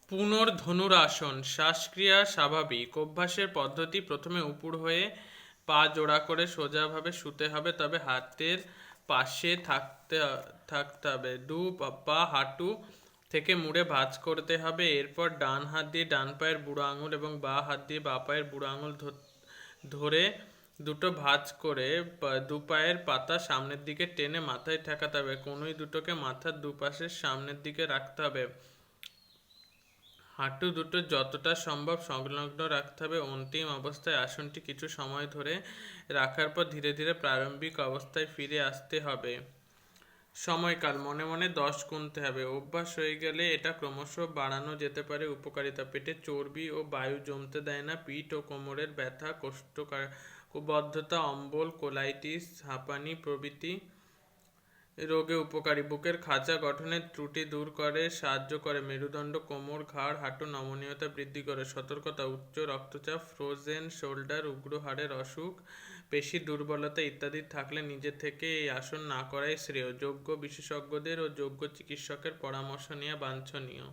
পুনর্ধনুরাসন। শ্বাসক্রিয়া স্বাভাবিক অভ্যাসের পদ্ধতি। প্রথমে উপুড় হয়ে পা জোড়া করে সোজাভাবে শুতে হবে, তবে হাতের পাশে থাকতে হবে। পা হাঁটু থেকে মুড়ে ভাঁজ করতে হবে। এরপর ডান হাত দিয়ে ডান পায়ের বুড়ো আঙুল এবং বাঁ হাত দিয়ে বাঁ পায়ের বুড়ো আঙুল ধরে দুটো ভাঁজ করে দু পায়ের পাতা সামনের দিকে টেনে মাথায় ঠেকাতে হবে। কনুই দুটোকে মাথার দুপাশের সামনের দিকে রাখতে হবে। হাঁটু দুটো যতটা সম্ভব সংলগ্ন রাখতে হবে। অন্তিম অবস্থায় আসনটি কিছু সময় ধরে রাখার পর ধীরে ধীরে প্রারম্ভিক অবস্থায় ফিরে আসতে হবে। সময়কাল মনে মনে 10 গুনতে হবে। অভ্যাস হয়ে গেলে এটা ক্রমশ বাড়ানো যেতে পারে। উপকারিতা: পেটে চর্বি ও বায়ু জমতে দেয় না। পিঠ ও কোমরের ব্যথা, কোষ্ঠবদ্ধতা, অম্বল, কোলাইটিস, হাঁপানি প্রভৃতি রোগে উপকারী। বুকের খাঁচা গঠনের ত্রুটি দূর করে সাহায্য করে। মেরুদণ্ড, কোমর, ঘাড়, হাঁটু নমনীয়তা বৃদ্ধি করে। সতর্কতা: উচ্চ রক্তচাপ, ফ্রোজেন শোল্ডার, উগ্র হাড়ের অসুখ, পেশি দুর্বলতা ইত্যাদি থাকলে নিজে থেকে এই আসন না করাই শ্রেয়। যোগ্য বিশেষজ্ঞদের ও যোগ্য চিকিৎসকের পরামর্শ নেওয়া বাঞ্ছনীয়।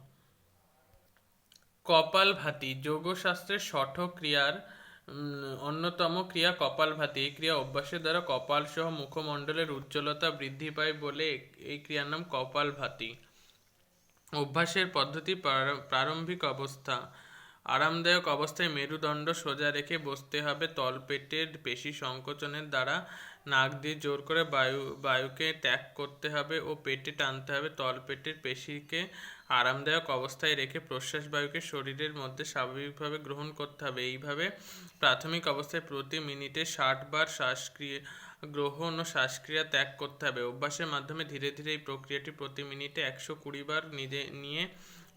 কপালভাতি যোগশাস্ত্রের শঠক ক্রিয়ার অন্যতম ক্রিয়া কপালভাতি। এই ক্রিয়া অভ্যাসের দ্বারা কপাল সহ মুখমণ্ডলের উজ্জ্বলতা বৃদ্ধি পায় বলে এই ক্রিয়ার নাম কপালভাতি। অভ্যাসের পদ্ধতি: প্রারম্ভিক অবস্থা। আরামদায়ক অবস্থায় মেরুদণ্ড সোজা রেখে বসতে হবে। তলপেটের পেশি সংকোচনের দ্বারা নাক দিয়ে জোর করে বায়ুকে ত্যাগ করতে হবে ও পেটে টানতে হবে। তলপেটের পেশিকে আরামদায়ক অবস্থায় রেখে প্রশ্বাস বায়ুকে শরীরের মধ্যে স্বাভাবিকভাবে গ্রহণ করতে হবে। এইভাবে প্রাথমিক অবস্থায় প্রতি মিনিটে 60 বার শ্বাসক্রিয়া গ্রহণ ও শ্বাসক্রিয়া ত্যাগ করতে হবে। অভ্যাসের মাধ্যমে ধীরে ধীরে এই প্রক্রিয়াটি প্রতি মিনিটে 120 বার নিয়ে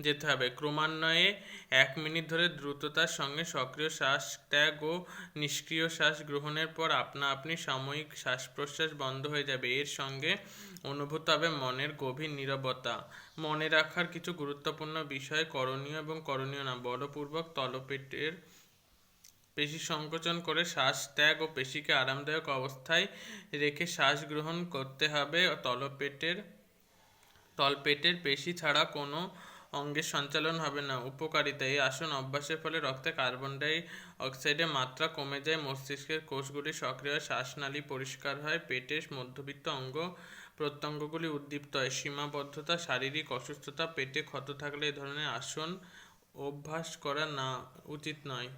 যেতে হবে। ক্রমান্বয়ে 1 মিনিট ধরে দ্রুততার সঙ্গে সক্রিয় শ্বাস ত্যাগ ও নিষ্ক্রিয় শ্বাস গ্রহণের পর আপনা আপনি সাময়িক শ্বাস প্রশ্বাস বন্ধ হয়ে যাবে। এর সঙ্গে অনুভূত হবে মনের গভীর নীরবতা। মনে রাখার কিছু গুরুত্বপূর্ণ বিষয়: করণীয় এবং করণীয় না: বলপূর্বক তলপেটের পেশি সংকোচন করে শ্বাস ত্যাগ ও পেশিকে আরামদায়ক অবস্থায় রেখে শ্বাস গ্রহণ করতে হবে। তলপেটের পেশি ছাড়া কোনো অঙ্গের সঞ্চালন হবে না। উপকারিতা: এই আসন অভ্যাসের ফলে রক্তে কার্বন ডাই অক্সাইডের মাত্রা কমে যায়, মস্তিষ্কের কোষগুলি সক্রিয় হয়, শ্বাসনালী পরিষ্কার হয়, পেটের মধ্যবিত্ত অঙ্গ প্রত্যঙ্গগুলি উদ্দীপ্ত হয়। সীমাবদ্ধতা: শারীরিক অসুস্থতা, পেটে ক্ষত থাকলে এ ধরনের আসন অভ্যাস করা উচিত নয়।